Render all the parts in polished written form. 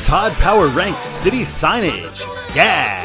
Todd Power Ranks City Signage. Yeah!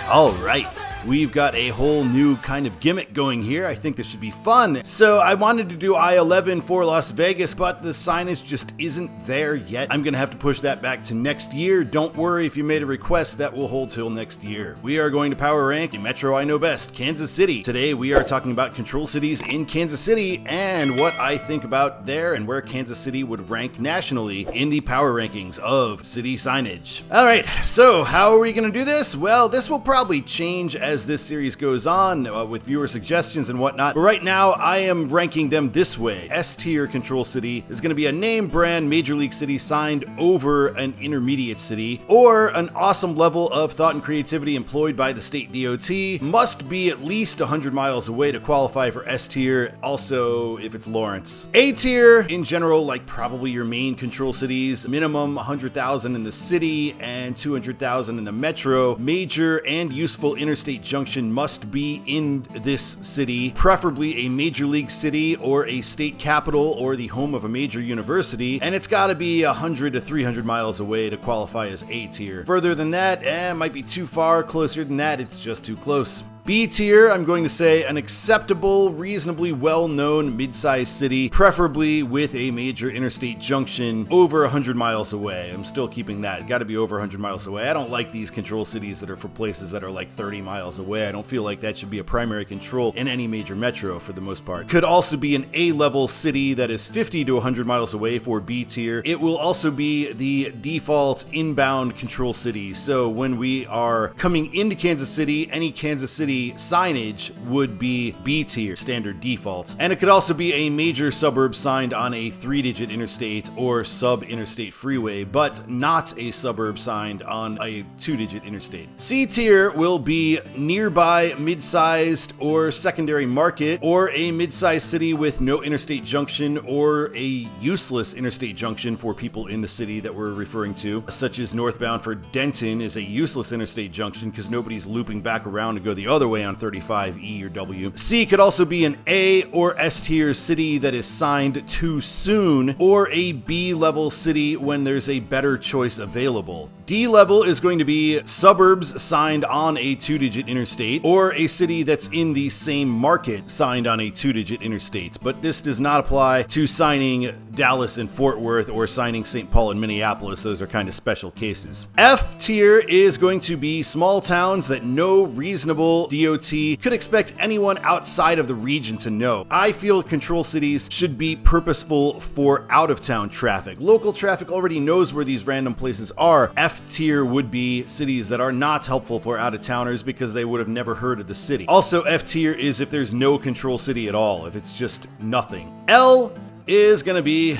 Alright. We've got a whole new kind of gimmick going here. I think this should be fun. So I wanted to do I-11 for Las Vegas, but the signage just isn't there yet. I'm gonna have to push that back to next year. Don't worry if you made a request, that will hold till next year. We are going to power rank a metro I know best, Kansas City. Today we are talking about control cities in Kansas City and what I think about there and where Kansas City would rank nationally in the power rankings of city signage. Alright, so how are we gonna do this? Well, this will probably change as this series goes on with viewer suggestions and whatnot, but right now I am ranking them this way. S tier control city is going to be a name brand major league city signed over an intermediate city, or an awesome level of thought and creativity employed by the state DOT, must be at least 100 miles away to qualify for S tier, also if it's Lawrence. A tier in general, like probably your main control cities, minimum 100,000 in the city and 200,000 in the metro. Major and useful interstate junction must be in this city, preferably a major league city or a state capital or the home of a major university, and it's got to be 100 to 300 miles away to qualify as A tier. Further than that, might be too far. Closer than that, it's just too close. B tier, I'm going to say an acceptable, reasonably well-known mid-sized city, preferably with a major interstate junction over 100 miles away. I'm still keeping that. Got to be over 100 miles away. I don't like these control cities that are for places that are like 30 miles away. I don't feel like that should be a primary control in any major metro for the most part. Could also be an A-level city that is 50 to 100 miles away for B tier. It will also be the default inbound control city. So when we are coming into Kansas City, any Kansas City signage would be B tier, standard default. And it could also be a major suburb signed on a 3-digit interstate or sub-interstate freeway, but not a suburb signed on a 2-digit interstate. C tier will be nearby mid-sized or secondary market, or a mid-sized city with no interstate junction or a useless interstate junction for people in the city that we're referring to, such as northbound for Denton is a useless interstate junction because nobody's looping back around to go the other way on 35 E or W. C could also be an A or S tier city that is signed too soon, or a B level city when there's a better choice available. D level is going to be suburbs signed on a 2-digit interstate, or a city that's in the same market signed on a 2-digit interstate. But this does not apply to signing Dallas and Fort Worth or signing St. Paul and Minneapolis. Those are kind of special cases. F tier is going to be small towns that no reasonable DOT could expect anyone outside of the region to know. I feel control cities should be purposeful for out-of-town traffic. Local traffic already knows where these random places are. F tier would be cities that are not helpful for out-of-towners because they would have never heard of the city. Also, F tier is if there's no control city at all, if it's just nothing. L is going to be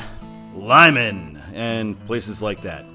Lyman and places like that.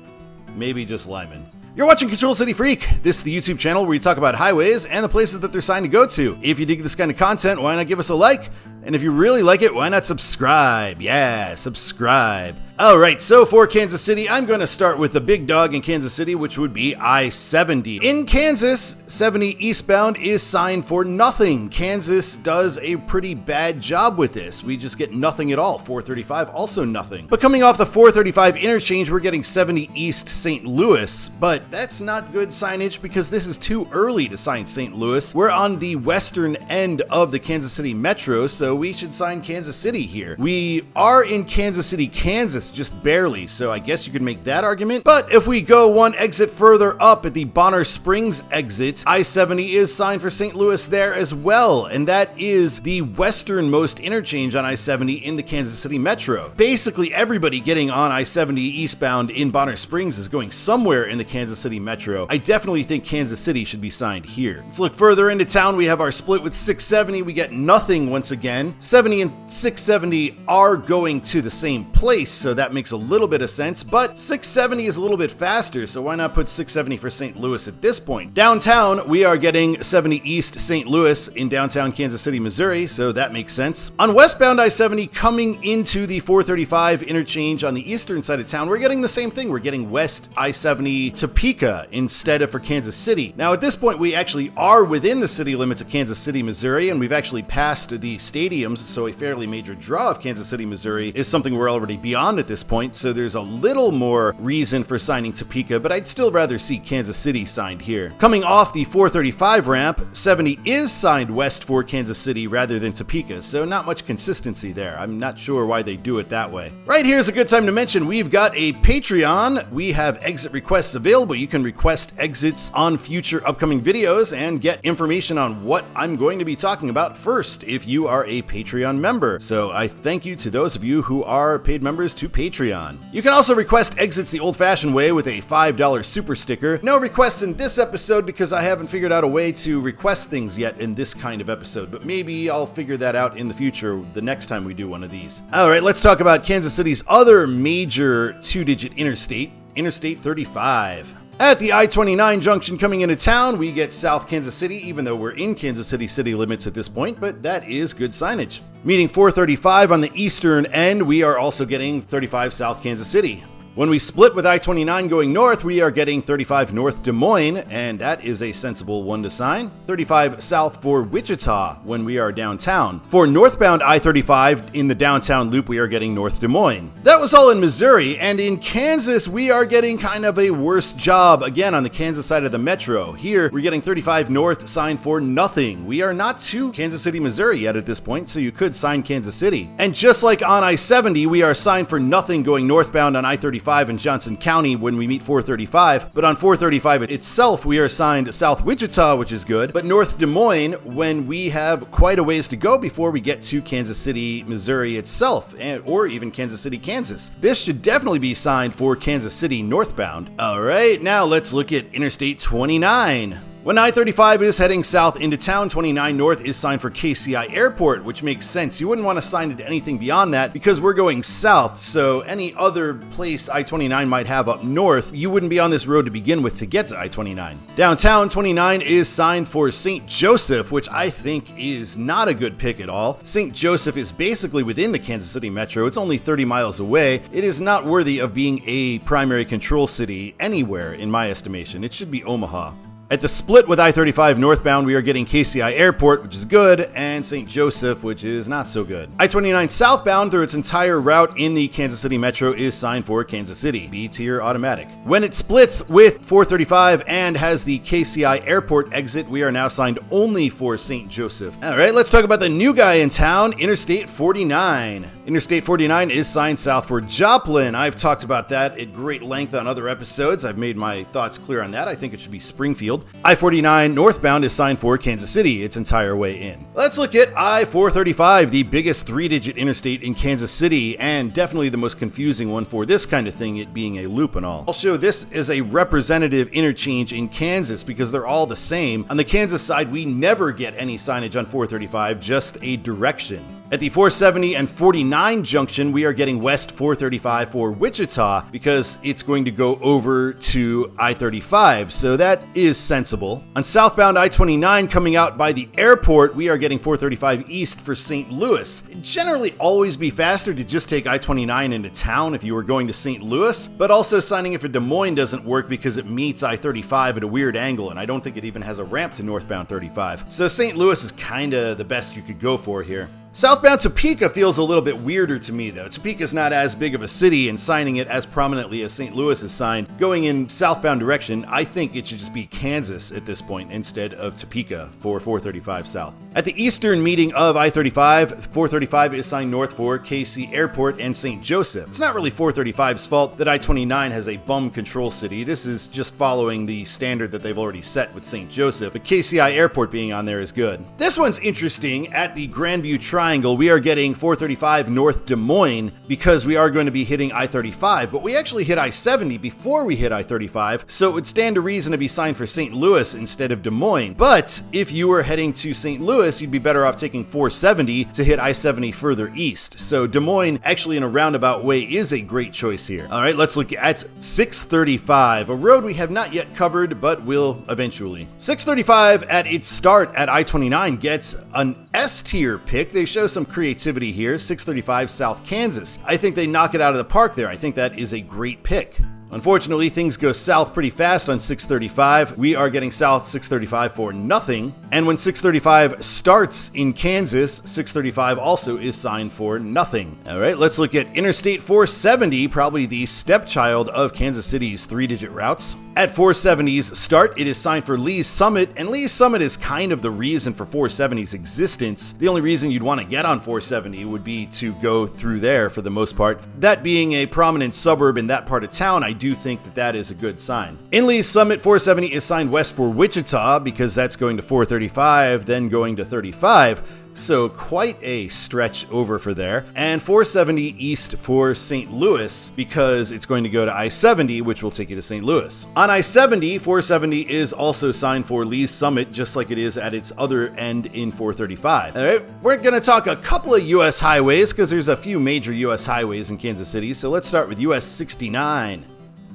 Maybe just Lyman. You're watching Control City Freak. This is the YouTube channel where we talk about highways and the places that they're signed to go to. If you dig this kind of content, why not give us a like? And if you really like it, why not subscribe? Yeah, subscribe. Alright, so for Kansas City, I'm going to start with the big dog in Kansas City, which would be I-70. In Kansas, 70 eastbound is signed for nothing. Kansas does a pretty bad job with this. We just get nothing at all. 435, also nothing. But coming off the 435 interchange, we're getting 70 East St. Louis. But that's not good signage because this is too early to sign St. Louis. We're on the western end of the Kansas City Metro, so we should sign Kansas City here. We are in Kansas City, Kansas, just barely, so I guess you could make that argument. But if we go one exit further up at the Bonner Springs exit, I-70 is signed for St. Louis there as well, and that is the westernmost interchange on I-70 in the Kansas City Metro. Basically, everybody getting on I-70 eastbound in Bonner Springs is going somewhere in the Kansas City Metro. I definitely think Kansas City should be signed here. Let's look further into town. We have our split with 670. We get nothing once again. 70 and 670 are going to the same place, so that makes a little bit of sense, but 670 is a little bit faster, so why not put 670 for St. Louis at this point? Downtown, we are getting 70 East St. Louis in downtown Kansas City, Missouri, so that makes sense. On westbound I-70, coming into the 435 interchange on the eastern side of town, we're getting the same thing. We're getting west I-70 Topeka instead of for Kansas City. Now, at this point, we actually are within the city limits of Kansas City, Missouri, and we've actually passed the stadium stadiums, so a fairly major draw of Kansas City, Missouri is something we're already beyond at this point, so there's a little more reason for signing Topeka, but I'd still rather see Kansas City signed here. Coming off the 435 ramp, 70 is signed west for Kansas City rather than Topeka, so not much consistency there. I'm not sure why they do it that way. Right here's a good time to mention we've got a Patreon. We have exit requests available. You can request exits on future upcoming videos and get information on what I'm going to be talking about first if you are a Patreon member. So I thank you to those of you who are paid members to Patreon. You can also request exits the old-fashioned way with a $5 super sticker. No requests in this episode because I haven't figured out a way to request things yet in this kind of episode, but maybe I'll figure that out in the future the next time we do one of these. Alright, let's talk about Kansas City's other major two-digit interstate, Interstate 35. At the I-29 junction coming into town, we get South Kansas City, even though we're in Kansas City city limits at this point, but that is good signage. Meeting 435 on the eastern end, we are also getting 35 South Kansas City. When we split with I-29 going north, we are getting 35 North Des Moines, and that is a sensible one to sign. 35 south for Wichita when we are downtown. For northbound I-35 in the downtown loop, we are getting North Des Moines. That was all in Missouri, and in Kansas, we are getting kind of a worse job, again on the Kansas side of the metro. Here, we're getting 35 north signed for nothing. We are not to Kansas City, Missouri yet at this point, so you could sign Kansas City. And just like on I-70, we are signed for nothing going northbound on I-35 in Johnson County when we meet 435, but on 435 itself we are signed South Wichita, which is good, but North Des Moines when we have quite a ways to go before we get to Kansas City, Missouri itself, or even Kansas City, Kansas. This should definitely be signed for Kansas City northbound. Alright, now let's look at Interstate 29. When I-35 is heading south into town, 29 north is signed for KCI Airport, which makes sense. You wouldn't want to sign it to anything beyond that because we're going south, so any other place I-29 might have up north, you wouldn't be on this road to begin with to get to I-29. Downtown, 29 is signed for St. Joseph, which I think is not a good pick at all. St. Joseph is basically within the Kansas City metro. It's only 30 miles away. It is not worthy of being a primary control city anywhere, in my estimation. It should be Omaha. At the split with I-35 northbound, we are getting KCI Airport, which is good, and St. Joseph, which is not so good. I-29 southbound through its entire route in the Kansas City metro is signed for Kansas City, B tier automatic. When it splits with 435 and has the KCI Airport exit, we are now signed only for St. Joseph. All right, let's talk about the new guy in town, Interstate 49. Interstate 49 is signed south for Joplin. I've talked about that at great length on other episodes. I've made my thoughts clear on that. I think it should be Springfield. I-49 northbound is signed for Kansas City its entire way in. Let's look at I-435, the biggest three-digit interstate in Kansas City, and definitely the most confusing one for this kind of thing, it being a loop and all. I'll show this as a representative interchange in Kansas because they're all the same. On the Kansas side, we never get any signage on 435, just a direction. At the 470 and 49 junction, we are getting west 435 for Wichita because it's going to go over to I-35, so that is sensible. On southbound I-29 coming out by the airport, we are getting 435 east for St. Louis. It'd generally always be faster to just take I-29 into town if you were going to St. Louis, but also signing it for Des Moines doesn't work because it meets I-35 at a weird angle, and I don't think it even has a ramp to northbound 35. So St. Louis is kinda the best you could go for here. Southbound Topeka feels a little bit weirder to me though. Topeka's not as big of a city, and signing it as prominently as St. Louis is signed, going in southbound direction, I think it should just be Kansas at this point instead of Topeka for 435 south. At the eastern meeting of I-35, 435 is signed north for KC Airport and St. Joseph. It's not really 435's fault that I-29 has a bum control city. This is just following the standard that they've already set with St. Joseph, but KCI Airport being on there is good. This one's interesting. At the Grandview Triangle, we are getting 435 North Des Moines because we are going to be hitting I-35, but we actually hit I-70 before we hit I-35, so it would stand to reason to be signed for St. Louis instead of Des Moines. But if you were heading to St. Louis, you'd be better off taking 470 to hit I-70 further east. So Des Moines, actually in a roundabout way, is a great choice here. All right, let's look at 635, a road we have not yet covered, but will eventually. 635 at its start at I-29 gets an S tier pick. They show some creativity here. 635 South Kansas. I think they knock it out of the park there. I think that is a great pick. Unfortunately, things go south pretty fast on 635. We are getting south 635 for nothing. And when 635 starts in Kansas, 635 also is signed for nothing. All right, let's look at Interstate 470, probably the stepchild of Kansas City's 3-digit routes. At 470's start, it is signed for Lee's Summit, and Lee's Summit is kind of the reason for 470's existence. The only reason you'd want to get on 470 would be to go through there for the most part. That being a prominent suburb in that part of town, I do think that that is a good sign. In Lee's Summit, 470 is signed west for Wichita because that's going to 435, then going to 35. So quite a stretch over for there. And 470 east for St. Louis because it's going to go to I-70, which will take you to St. Louis. On I-70, 470 is also signed for Lee's Summit, just like it is at its other end in 435. All right, we're going to talk a couple of U.S. highways because there's a few major U.S. highways in Kansas City. So let's start with US 69,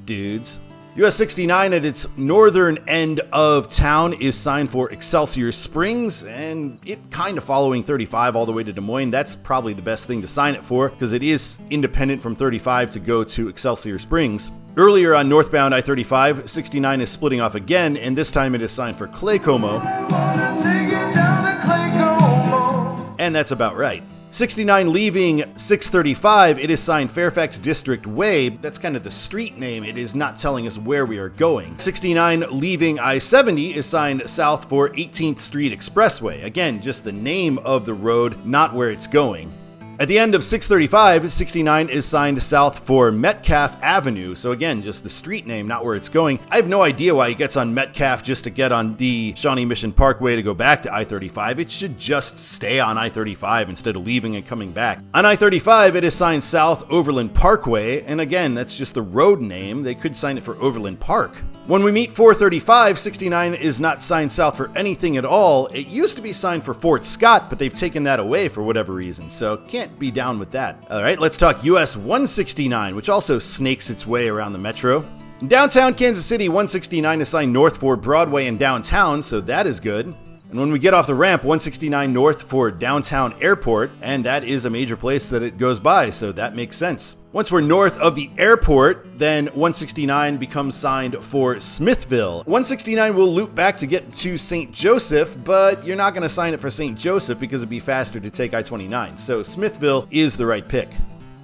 dudes. US 69 at its northern end of town is signed for Excelsior Springs, and it kind of following 35 all the way to Des Moines. That's probably the best thing to sign it for because it is independent from 35 to go to Excelsior Springs. Earlier on northbound I-35, 69 is splitting off again, and this time it is signed for Claycomo. And that's about right. 69 leaving 635, it is signed Fairfax District Way. That's kind of the street name. It is not telling us where we are going. 69 leaving I-70 is signed south for 18th Street Expressway. Again, just the name of the road, not where it's going. At the end of 635, 69 is signed south for Metcalf Avenue. So again, just the street name, not where it's going. I have no idea why he gets on Metcalf just to get on the Shawnee Mission Parkway to go back to I-35. It should just stay on I-35 instead of leaving and coming back. On I-35, it is signed South Overland Parkway. And again, that's just the road name. They could sign it for Overland Park. When we meet 435, 69 is not signed south for anything at all. It used to be signed for Fort Scott, but they've taken that away for whatever reason, so can't be down with that. All right, let's talk US 169, which also snakes its way around the metro. In downtown Kansas City, 169 is signed north for Broadway and downtown, so that is good. And when we get off the ramp, 169 north for downtown airport, and that is a major place that it goes by, so that makes sense. Once we're north of the airport, then 169 becomes signed for Smithville. 169 will loop back to get to St. Joseph, but you're not going to sign it for St. Joseph because it'd be faster to take I-29, so Smithville is the right pick.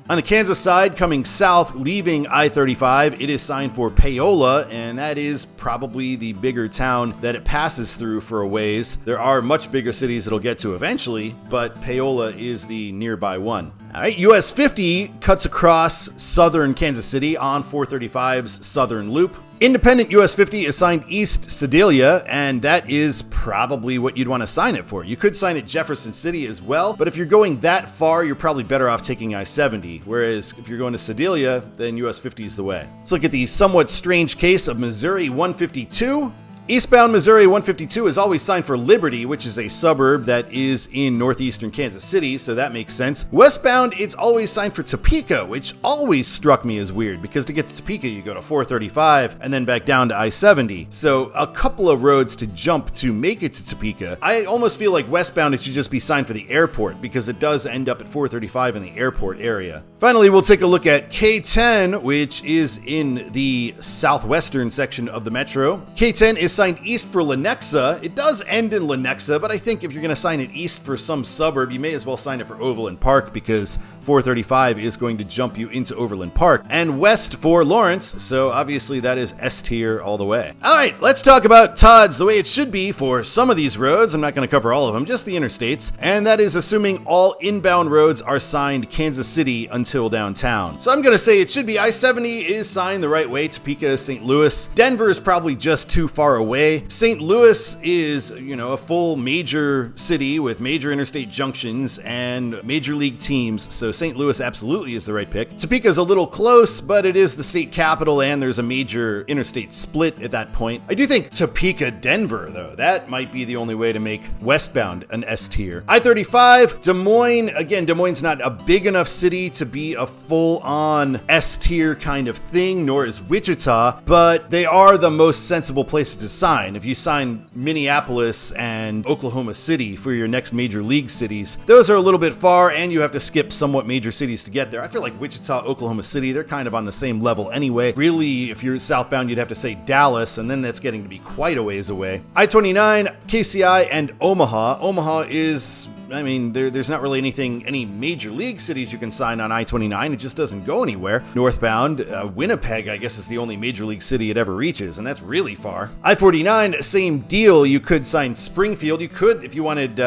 On the Kansas side, coming south, leaving I-35, it is signed for Paola, and that is probably the bigger town that it passes through for a ways. There are much bigger cities it'll get to eventually, but Paola is the nearby one. All right, US 50 cuts across southern Kansas City on 435's southern loop. Independent US 50 is signed East Sedalia, and that is probably what you'd want to sign it for. You could sign it Jefferson City as well, but if you're going that far, you're probably better off taking I-70, whereas if you're going to Sedalia, then US 50 is the way. Let's look at the somewhat strange case of Missouri 152. Eastbound Missouri 152 is always signed for Liberty, which is a suburb that is in northeastern Kansas City, so that makes sense. Westbound, it's always signed for Topeka, which always struck me as weird, because to get to Topeka, you go to 435 and then back down to I-70. So a couple of roads to jump to make it to Topeka. I almost feel like westbound, it should just be signed for the airport, because it does end up at 435 in the airport area. Finally, we'll take a look at K10, which is in the southwestern section of the metro. K10 is signed east for Lenexa. It does end in Lenexa, but I think if you're going to sign it east for some suburb, you may as well sign it for Overland Park because 435 is going to jump you into Overland Park. And west for Lawrence, so obviously that is S tier all the way. All right, let's talk about Todd's the way it should be for some of these roads. I'm not going to cover all of them, just the interstates. And that is assuming all inbound roads are signed Kansas City until downtown. So I'm going to say it should be I-70 is signed the right way, Topeka, St. Louis. Denver is probably just too far away. St. Louis is, a full major city with major interstate junctions and major league teams. So St. Louis absolutely is the right pick. Topeka is a little close, but it is the state capital and there's a major interstate split at that point. I do think Topeka, Denver, though, that might be the only way to make westbound an S tier. I-35, Des Moines, again, Des Moines not a big enough city to be a full-on S tier kind of thing, nor is Wichita, but they are the most sensible places to sign. If you sign Minneapolis and Oklahoma City for your next major league cities, those are a little bit far and you have to skip somewhat major cities to get there. I feel like Wichita, Oklahoma City, they're kind of on the same level anyway. Really, if you're southbound, you'd have to say Dallas, and then that's getting to be quite a ways away. I-29, KCI, and Omaha. Omaha is... there's not really any major league cities you can sign on I-29. It just doesn't go anywhere. Northbound, Winnipeg, I guess, is the only major league city it ever reaches, and that's really far. I-49, same deal. You could sign Springfield. You could, if you wanted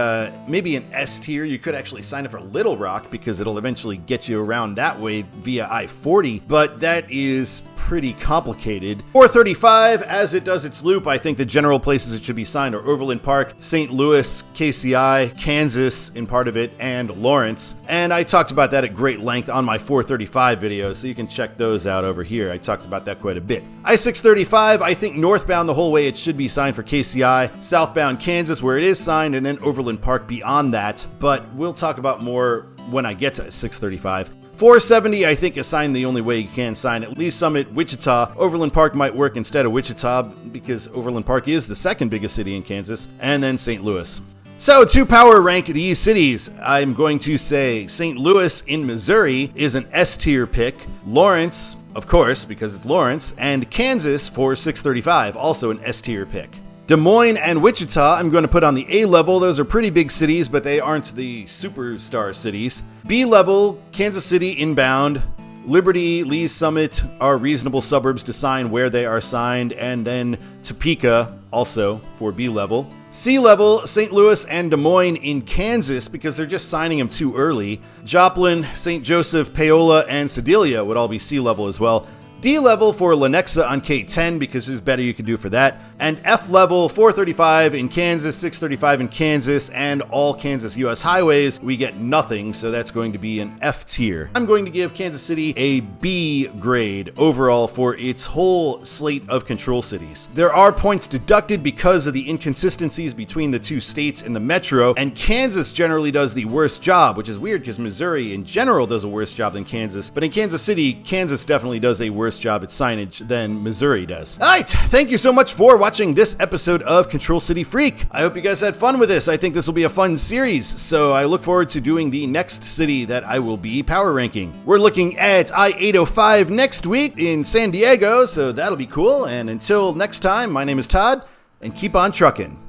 maybe an S tier, you could actually sign up for Little Rock because it'll eventually get you around that way via I-40, but that is pretty complicated. 435, as it does its loop, I think the general places it should be signed are Overland Park, St. Louis, KCI, Kansas in part of it, and Lawrence. And I talked about that at great length on my 435 videos, so you can check those out over here. I talked about that quite a bit. I-635, I think northbound the whole way it should be signed for KCI, southbound Kansas where it is signed, and then Overland Park beyond that, but we'll talk about more when I get to 635. 470, I think, is signed the only way you can sign it. Lee Summit, Wichita. Overland Park might work instead of Wichita because Overland Park is the second biggest city in Kansas, and then St. Louis. So, to power rank these cities, I'm going to say St. Louis in Missouri is an S tier pick. Lawrence, of course, because it's Lawrence, and Kansas for 635, also an S tier pick. Des Moines and Wichita, I'm going to put on the A level. Those are pretty big cities, but they aren't the superstar cities. B level, Kansas City inbound. Liberty, Lee's Summit are reasonable suburbs to sign where they are signed, and then Topeka also for B level. C level, St. Louis and Des Moines in Kansas because they're just signing them too early. Joplin, St. Joseph, Paola, and Sedalia would all be C level as well. D level for Lenexa on K10 because there's better you can do for that. And F level 435 in Kansas, 635 in Kansas, and all Kansas US highways, we get nothing, so that's going to be an F tier. I'm going to give Kansas City a B grade overall for its whole slate of control cities. There are points deducted because of the inconsistencies between the two states in the metro, and Kansas generally does the worst job, which is weird because Missouri in general does a worse job than Kansas, but in Kansas City, Kansas definitely does a worse job at signage than Missouri does. Alright, thank you so much for watching this episode of Control City Freak. I hope you guys had fun with this. I think this will be a fun series, so I look forward to doing the next city that I will be power ranking. We're looking at I-805 next week in San Diego, so that'll be cool, and until next time, my name is Todd, and keep on trucking.